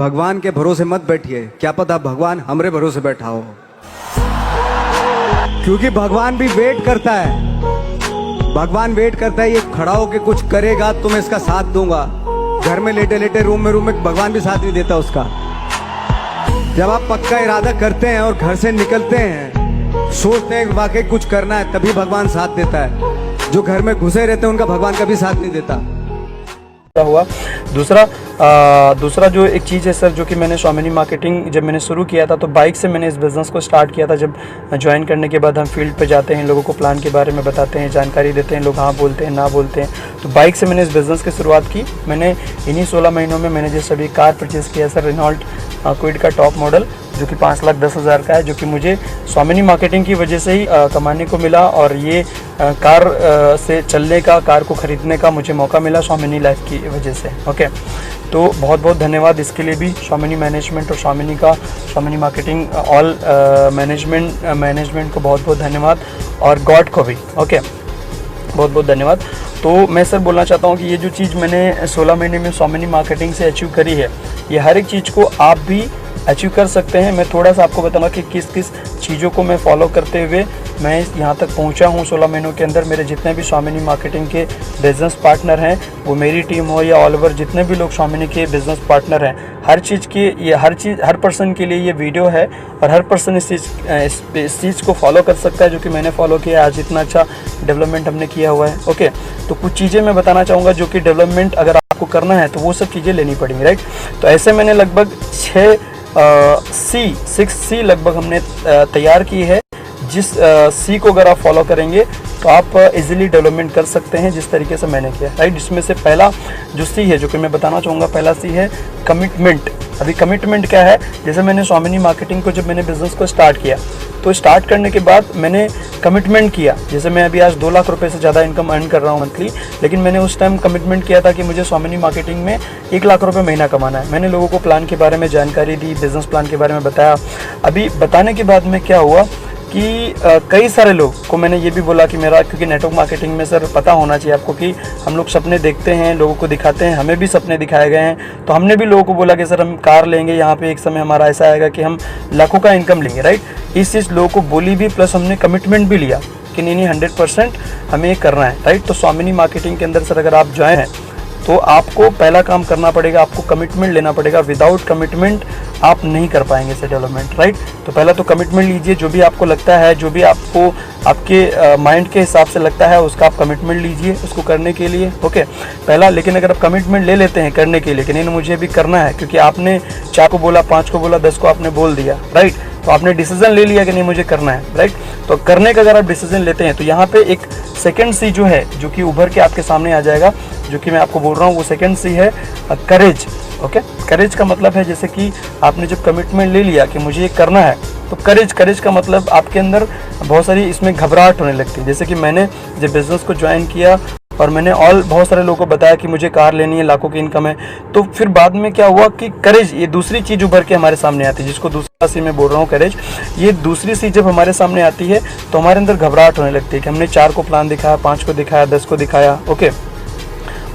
भगवान के भरोसे मत बैठिए, क्या पता भगवान हमरे भरोसे बैठा हो, क्योंकि भगवान भी वेट करता है। भगवान वेट करता है, ये खड़ा होके कुछ करेगा तो मैं इसका साथ दूंगा। घर में लेटे लेटे रूम में भगवान भी साथ नहीं देता उसका। जब आप पक्का इरादा करते हैं और घर से निकलते हैं, सोचते हैं वाकई कुछ करना है, तभी भगवान साथ देता है। जो घर में घुसे रहते हैं उनका भगवान कभी साथ नहीं देता। हुआ दूसरा जो एक चीज़ है सर, जो कि मैंने स्वामिनी मार्केटिंग जब मैंने शुरू किया था तो बाइक से मैंने इस बिज़नेस को स्टार्ट किया था। जब ज्वाइन करने के बाद हम फील्ड पे जाते हैं, लोगों को प्लान के बारे में बताते हैं, जानकारी देते हैं, लोग हाँ बोलते हैं ना बोलते हैं। तो बाइक से मैंने इस बिज़नेस की शुरुआत की। मैंने इन्हीं 16 महीनों में मैंने जैसे अभी कार परचेज़ किया सर, रेनॉल्ट क्विड का टॉप मॉडल, जो कि 5,10,000 का है, जो कि मुझे स्वामिनी मार्केटिंग की वजह से ही कमाने को मिला। और ये कार से चलने का, कार को ख़रीदने का मुझे मौका मिला स्वामिनी लाइफ की वजह से। ओके, तो बहुत बहुत धन्यवाद इसके लिए भी स्वामिनी मैनेजमेंट और स्वामिनी मार्केटिंग ऑल मैनेजमेंट को बहुत बहुत धन्यवाद, और गॉड को भी। ओके, बहुत बहुत धन्यवाद। तो मैं सर बोलना चाहता हूँ कि ये जो चीज़ मैंने 16 महीने में स्वामिनी मार्केटिंग से अचीव करी है, ये हर एक चीज़ को आप भी अचीव कर सकते हैं। मैं थोड़ा सा आपको बताऊंगा कि किस किस चीज़ों को मैं फॉलो करते हुए मैं यहाँ तक पहुँचा हूँ 16 महीनों के अंदर। मेरे जितने भी स्वामिनी मार्केटिंग के बिज़नेस पार्टनर हैं, वो मेरी टीम हो या ऑल ओवर जितने भी लोग स्वामिनी के बिज़नेस पार्टनर हैं, हर पर्सन के लिए ये वीडियो है, और हर पर्सन इस चीज़ को फॉलो कर सकता है जो कि मैंने फॉलो किया। आज इतना अच्छा डेवलपमेंट हमने किया हुआ है। ओके, तो कुछ चीज़ें मैं बताना चाहूँगा जो कि डेवलपमेंट अगर आपको करना है तो वो सब चीज़ें लेनी पड़ेंगी, राइट। तो ऐसे मैंने लगभग 6 सी लगभग हमने तैयार की है, जिस सी को अगर आप फॉलो करेंगे तो आप इजीली डेवलपमेंट कर सकते हैं, जिस तरीके से मैंने किया, राइट। जिसमें से पहला जो सी है जो कि मैं बताना चाहूँगा, पहला सी है कमिटमेंट। अभी कमिटमेंट क्या है, जैसे मैंने स्वामिनी मार्केटिंग को जब मैंने बिज़नेस को स्टार्ट किया तो स्टार्ट करने के बाद मैंने कमिटमेंट किया। जैसे मैं अभी आज 2 लाख रुपए से ज़्यादा इनकम अर्न कर रहा हूँ मंथली, लेकिन मैंने उस टाइम कमिटमेंट किया था कि मुझे स्वामिनी मार्केटिंग में 1 लाख रुपए महीना कमाना है। मैंने लोगों को प्लान के बारे में जानकारी दी, बिज़नेस प्लान के बारे में बताया। अभी बताने के बाद में क्या हुआ कि कई सारे लोग को मैंने ये भी बोला कि मेरा, क्योंकि नेटवर्क मार्केटिंग में सर पता होना चाहिए आपको कि हम लोग सपने देखते हैं, लोगों को दिखाते हैं, हमें भी सपने दिखाए गए हैं। तो हमने भी लोगों को बोला कि सर हम कार लेंगे, यहाँ पे एक समय हमारा ऐसा आएगा कि हम लाखों का इनकम लेंगे, राइट। इस चीज़ लोगों को बोली भी, प्लस हमने कमिटमेंट भी लिया कि नहीं 100% हमें ये करना है, राइट। तो स्वामिनी मार्केटिंग के अंदर सर अगर आप ज्वाइन हैं तो आपको पहला काम करना पड़ेगा, आपको कमिटमेंट लेना पड़ेगा। विदाउट कमिटमेंट आप नहीं कर पाएंगे से डेवलपमेंट, राइट। तो पहला तो कमिटमेंट लीजिए, जो भी आपको लगता है, जो भी आपको आपके माइंड के हिसाब से लगता है उसका आप कमिटमेंट लीजिए उसको करने के लिए। ओके, पहला। लेकिन अगर आप कमिटमेंट ले लेते हैं करने के लिए कि नहीं मुझे भी करना है, क्योंकि आपने 4 को बोला, 5 को बोला, 10 को आपने बोल दिया, राइट। तो आपने डिसीजन ले लिया कि नहीं मुझे करना है, राइट। तो करने का अगर आप डिसीजन लेते हैं तो यहाँ पे एक सेकंड सी जो है, जो कि उभर के आपके सामने आ जाएगा, जो कि मैं आपको बोल रहा हूँ, वो सेकंड सी है करेज। ओके, करेज का मतलब है जैसे कि आपने जब कमिटमेंट ले लिया कि मुझे ये करना है, तो करेज का मतलब आपके अंदर बहुत सारी इसमें घबराहट होने लगती है। जैसे कि मैंने जब बिज़नेस को ज्वाइन किया और मैंने बहुत सारे लोगों को बताया कि मुझे कार लेनी है, लाखों की इनकम है, तो फिर बाद में क्या हुआ कि करेज, ये दूसरी चीज़ उभर के हमारे सामने आती है, जिसको दूसरा सी मैं बोल रहा हूँ करेज। ये दूसरी सी जब हमारे सामने आती है तो हमारे अंदर घबराहट होने लगती है कि हमने 4 को प्लान दिखाया, 5 को दिखाया, 10 को दिखाया। ओके,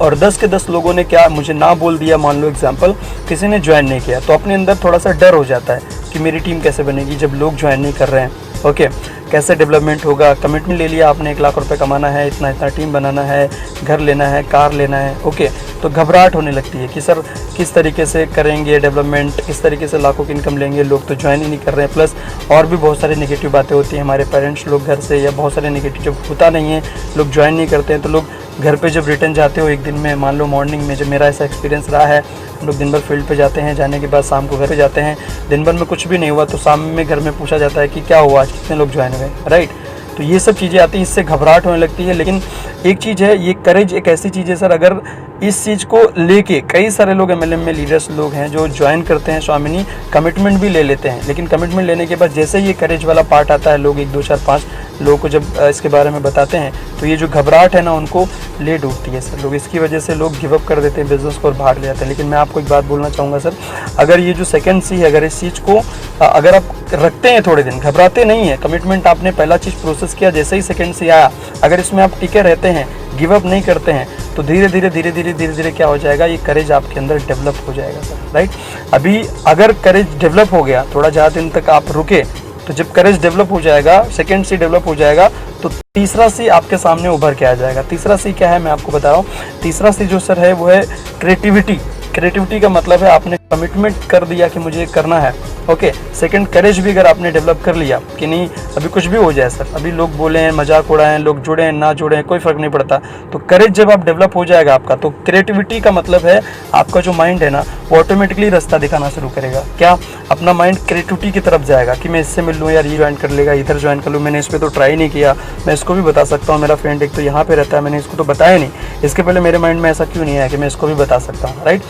और 10 के 10 लोगों ने क्या मुझे ना बोल दिया, मान लो एग्जाम्पल, किसी ने ज्वाइन नहीं किया, तो अपने अंदर थोड़ा सा डर हो जाता है कि मेरी टीम कैसे बनेगी जब लोग ज्वाइन नहीं कर रहे हैं। ओके, कैसे डेवलपमेंट होगा। कमिटमेंट ले लिया आपने, 1 लाख रुपए कमाना है, इतना इतना टीम बनाना है, घर लेना है, कार लेना है। ओके, तो घबराहट होने लगती है कि सर किस तरीके से करेंगे डेवलपमेंट, किस तरीके से लाखों की इनकम लेंगे, लोग तो ज्वाइन ही नहीं कर रहे हैं। प्लस और भी बहुत सारी नेगेटिव बातें होती हैं हमारे पेरेंट्स लोग घर से, या बहुत सारे नेगेटिव जब होता नहीं है, लोग ज्वाइन नहीं करते हैं, तो लोग घर पे जब रिटर्न जाते हो एक दिन में, मान लो मॉर्निंग में, जब मेरा ऐसा एक्सपीरियंस रहा है, हम लोग दिन भर फील्ड पे जाते हैं, जाने के बाद शाम को घर पे जाते हैं, दिन भर में कुछ भी नहीं हुआ तो शाम में घर में पूछा जाता है कि क्या हुआ आज, कितने लोग ज्वाइन हुए, राइट। तो ये सब चीज़ें आती हैं, इससे घबराहट होने लगती है। लेकिन एक चीज़ है, ये करेज एक ऐसी चीज़ है सर, अगर इस चीज़ को लेके कई सारे लोग MLM में लीडर्स लोग हैं जो ज्वाइन करते हैं स्वामिनी, कमिटमेंट भी ले लेते हैं, लेकिन कमिटमेंट लेने के बाद जैसे ये करेज वाला पार्ट आता है, लोग 1 2 4 5 लोगों को जब इसके बारे में बताते हैं तो ये जो घबराहट है ना उनको ले डूबती है सर। लोग इसकी वजह से लोग गिव अप कर देते हैं बिज़नेस को और भाग ले जाते हैं। लेकिन मैं आपको एक बात बोलना चाहूँगा सर, अगर ये जो सेकंड सी है, अगर इस चीज़ को अगर आप रखते हैं थोड़े दिन, घबराते नहीं है, कमिटमेंट आपने पहला चीज़ प्रोसेस किया, जैसे ही सेकंड सी आया, अगर इसमें आप टिके रहते हैं, गिव अप नहीं करते हैं, तो धीरे धीरे क्या हो जाएगा, ये करेज आपके अंदर डेवलप हो जाएगा सर, राइट। अभी अगर करेज डेवलप हो गया, थोड़ा ज़्यादा दिन तक आप रुके, तो जब करेज डेवलप हो जाएगा, सेकंड सी डेवलप हो जाएगा, तो तीसरा सी आपके सामने उभर के आ जाएगा। तीसरा सी क्या है मैं आपको बता रहा हूँ। तीसरा सी जो सर है वो है क्रिएटिविटी। क्रिएटिविटी का मतलब है आपने कमिटमेंट कर दिया कि मुझे करना है, ओके। सेकंड, करेज भी अगर आपने डेवलप कर लिया कि नहीं अभी कुछ भी हो जाए सर, अभी लोग बोले हैं, मजाक उड़ाएं, लोग जुड़े हैं ना जुड़े हैं, कोई फर्क नहीं पड़ता। तो करेज जब आप डेवलप हो जाएगा आपका, तो क्रिएटिविटी का मतलब है आपका जो माइंड है ना वो ऑटोमेटिकली रास्ता दिखाना शुरू करेगा। क्या, अपना माइंड क्रिएटिविटी की तरफ जाएगा कि मैं इससे मिल लूँ यार, ये ज्वाइन कर लेगा, इधर ज्वाइन कर लूँ, मैंने इस पर तो ट्राई नहीं किया, मैं इसको भी बता सकता हूँ, मेरा फ्रेंड एक तो यहाँ पे रहता है, मैंने इसको तो बताया नहीं, इसके पहले मेरे माइंड में ऐसा क्यों नहीं आया कि मैं इसको भी बता सकता हूँ, राइट।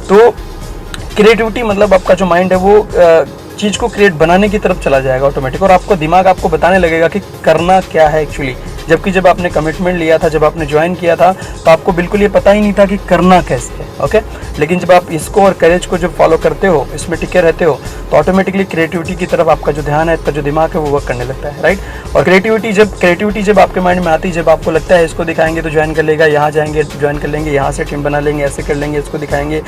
तो क्रिएटिविटी मतलब आपका जो माइंड है वो चीज़ को क्रिएट बनाने की तरफ चला जाएगा ऑटोमेटिक, और आपको दिमाग आपको बताने लगेगा कि करना क्या है एक्चुअली। जबकि जब आपने कमिटमेंट लिया था, जब आपने ज्वाइन किया था, तो आपको बिल्कुल ये पता ही नहीं था कि करना कैसे है, ओके। लेकिन जब आप इसको और करेज को जब फॉलो करते हो, इसमें टिके रहते हो, तो ऑटोमेटिकली क्रिएटिविटी की तरफ आपका जो ध्यान है, आपका जो दिमाग है वो वर्क करने लगता है, राइट। और क्रिएटिविटी जब आपके माइंड में आती है, जब आपको लगता है इसको दिखाएंगे तो ज्वाइन कर लेगा, यहाँ जाएंगे ज्वाइन कर लेंगे, यहाँ से टीम बना लेंगे, ऐसे कर लेंगे, इसको दिखाएंगे,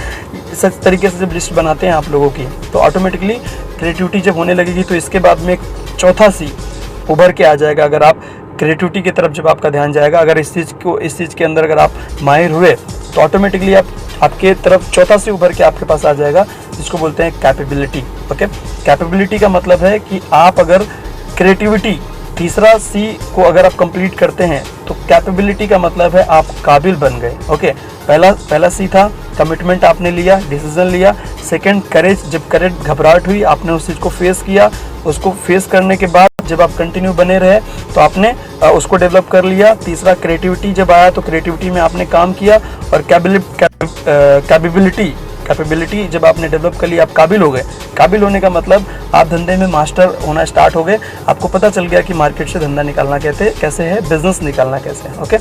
इस तरीके से जब लिस्ट बनाते हैं आप लोगों की, तो ऑटोमेटिकली क्रिएटिविटी जब होने लगेगी, तो इसके बाद में एक चौथा सी उभर के आ जाएगा। अगर आप क्रिएटिविटी की तरफ जब आपका ध्यान जाएगा, अगर इस चीज़ के अंदर अगर आप माहिर हुए, तो ऑटोमेटिकली आपके तरफ चौथा सी उभर के आपके पास आ जाएगा, जिसको बोलते हैं कैपेबिलिटी, ओके। कैपेबिलिटी का मतलब है कि आप अगर क्रिएटिविटी तीसरा सी को अगर आप कंप्लीट करते हैं, तो कैपेबिलिटी का मतलब है आप काबिल बन गए, ओके। पहला सी था कमिटमेंट, आपने लिया, डिसीजन लिया। सेकंड, करेज, जब करेज घबराहट हुई, आपने उस चीज़ को फेस किया, उसको फेस करने के बाद जब आप कंटिन्यू बने रहे तो आपने उसको डेवलप कर लिया। तीसरा, क्रिएटिविटी जब आया तो क्रिएटिविटी में आपने काम किया, और कैपेबिलिटी जब आपने डेवलप कर लिया, आप काबिल हो गए। काबिल होने का मतलब आप धंधे में मास्टर होना स्टार्ट हो गए, आपको पता चल गया कि मार्केट से धंधा निकालना कैसे है, बिजनेस निकालना कैसे है, ओके।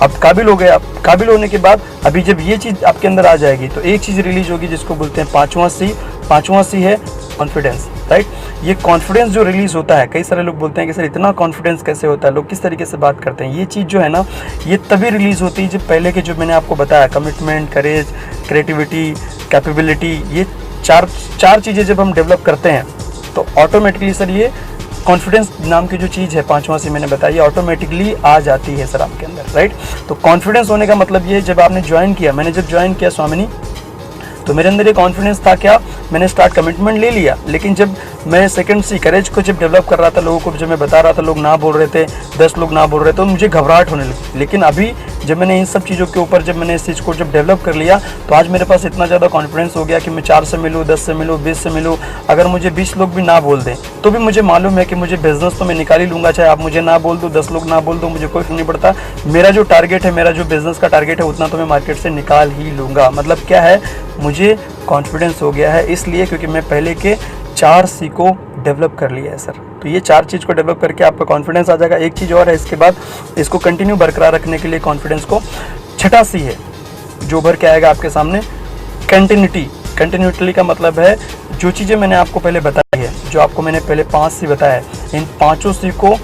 अब काबिल हो गए आप। काबिल होने के बाद अभी जब ये चीज़ आपके अंदर आ जाएगी, तो एक चीज़ रिलीज होगी जिसको बोलते हैं पाँचवां सी है कॉन्फिडेंस, राइट। ये कॉन्फिडेंस जो रिलीज होता है, कई सारे लोग बोलते हैं कि सर इतना कॉन्फिडेंस कैसे होता है, लोग किस तरीके से बात करते हैं। ये चीज़ जो है ना, ये तभी रिलीज होती है जब पहले के जो मैंने आपको बताया, कमिटमेंट, करेज, क्रिएटिविटी, कैपेबिलिटी, ये चार चीज़ें जब हम डेवलप करते हैं, तो ऑटोमेटिकली सर ये कॉन्फिडेंस नाम की जो चीज़ है, पांचवा से मैंने बताया, ऑटोमेटिकली आ जाती है सर आपके अंदर, राइट। तो कॉन्फिडेंस होने का मतलब ये, जब आपने ज्वाइन किया, मैंने जब ज्वाइन किया स्वामिनी, तो मेरे अंदर ये कॉन्फिडेंस था, क्या, मैंने स्टार्ट कमिटमेंट ले लिया, लेकिन जब मैं सेकंड सी करेज को जब डेवलप कर रहा था, लोगों को जब मैं बता रहा था, लोग ना बोल रहे थे, 10 लोग ना बोल रहे थे, तो मुझे घबराहट होने लगी। लेकिन अभी जब मैंने इन सब चीज़ों के ऊपर जब मैंने इस चीज़ को जब डेवलप कर लिया, तो आज मेरे पास इतना ज़्यादा कॉन्फिडेंस हो गया कि मैं 4 से मिलूँ, 10 से मिलूँ, 20 से मिलूँ, अगर मुझे 20 लोग भी ना बोल दें, तो भी मुझे मालूम है कि मुझे बिजनेस तो मैं निकाल ही लूँगा, चाहे आप मुझे ना बोल दो, 10 लोग ना बोल दो, मुझे कोई फर्क नहीं पड़ता। मेरा जो टारगेट है, मेरा जो बिजनेस का टारगेट है, उतना तो मैं मार्केट से निकाल ही लूँगा। मतलब क्या है, मुझे कॉन्फिडेंस हो गया है, इसलिए क्योंकि मैं पहले के 4 सी को डेवलप कर लिया है सर। तो ये 4 चीज़ को डेवलप करके आपका कॉन्फिडेंस आ जाएगा। एक चीज़ और है, इसके बाद इसको कंटिन्यू बरकरार रखने के लिए कॉन्फिडेंस को, छठा सी है जो उभर के आएगा आपके सामने, कंटिन्यूटी। कंटिन्यूटी का मतलब है जो चीज़ें मैंने आपको पहले बताई है, जो आपको मैंने पहले 5 सी बताया है, इन 5 सी को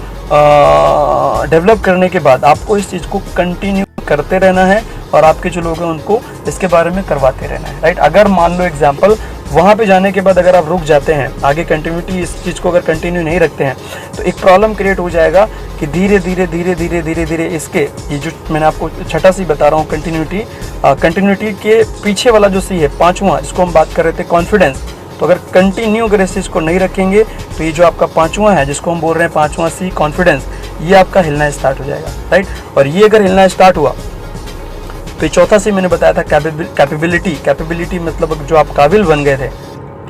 डेवलप करने के बाद आपको इस चीज़ को कंटिन्यू करते रहना है, और आपके जो लोग हैं उनको इसके बारे में करवाते रहना है, राइट। अगर मान लो एग्जाम्पल, वहाँ पे जाने के बाद अगर आप रुक जाते हैं, आगे कंटिन्यूटी इस चीज़ को अगर कंटिन्यू नहीं रखते हैं, तो एक प्रॉब्लम क्रिएट हो जाएगा कि धीरे धीरे इसके, ये जो मैंने आपको छठा सी बता रहा हूँ, कंटिन्यूटी के पीछे वाला जो सी है, पाँचवा, इसको हम बात कर रहे थे कॉन्फिडेंस। तो अगर कंटिन्यू अगर इस चीज़ को नहीं रखेंगे, तो ये जो आपका पाँचवा है, जिसको हम बोल रहे हैं पाँचवा सी कॉन्फिडेंस, ये आपका हिलना स्टार्ट हो जाएगा, राइट। और ये अगर हिलना स्टार्ट हुआ, तो चौथा सी मैंने बताया था कैपेबिलिटी मतलब जो आप काबिल बन गए थे,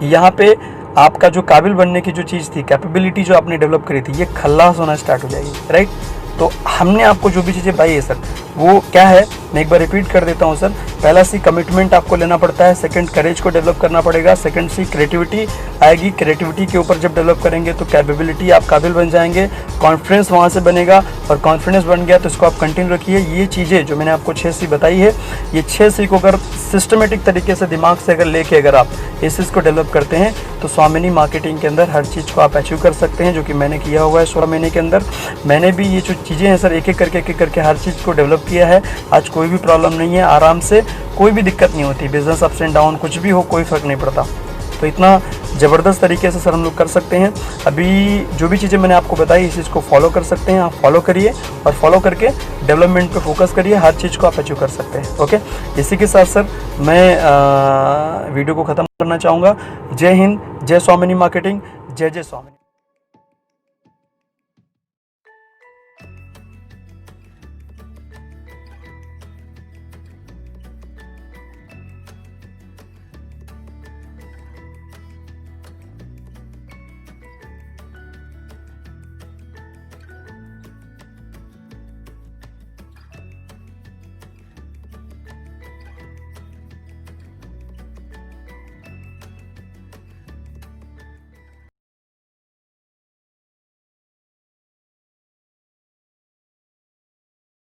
यहाँ पे आपका जो काबिल बनने की जो चीज़ थी, कैपेबिलिटी जो आपने डेवलप करी थी, ये खल्लास होना स्टार्ट हो जाएगी, राइट। तो हमने आपको जो भी चीज़ें बताई है सर, वो क्या है, मैं एक बार रिपीट कर देता हूँ सर। पहला सी कमिटमेंट आपको लेना पड़ता है, सेकंड करेज को डेवलप करना पड़ेगा, सेकंड सी क्रिएटिविटी आएगी, क्रिएटिविटी के ऊपर जब डेवलप करेंगे तो कैपेबिलिटी, आप काबिल बन जाएंगे, कॉन्फिडेंस वहाँ से बनेगा, और कॉन्फिडेंस बन गया तो इसको आप कंटिन्यू रखिए। ये चीज़ें जो मैंने आपको 6 सी बताई है, ये 6 सी को अगर सिस्टमेटिक तरीके से दिमाग से अगर लेके अगर आप इस चीज़ को डेवलप करते हैं, तो स्वामिनी मार्केटिंग के अंदर हर चीज़ को आप अचीव कर सकते हैं, जो कि मैंने किया हुआ है 16 महीने के अंदर। मैंने भी ये जो चीज़ें हैं सर, एक एक करके हर चीज़ को डेवलप किया है, आज कोई भी प्रॉब्लम नहीं है, आराम से कोई भी दिक्कत नहीं होती, बिजनेस अप्स एंड डाउन कुछ भी हो कोई फ़र्क नहीं पड़ता। तो इतना ज़बरदस्त तरीके से सर हम लोग कर सकते हैं। अभी जो भी चीज़ें मैंने आपको बताई इस चीज़ को फॉलो कर सकते हैं, आप फॉलो करिए और फॉलो करके डेवलपमेंट पे फोकस करिए, हर चीज़ को आप अचीव कर सकते हैं। ओके, इसी के साथ सर मैं वीडियो को ख़त्म करना चाहूँगा। जय हिंद, जय स्वामिनी मार्केटिंग, जय जय स्वामिनी।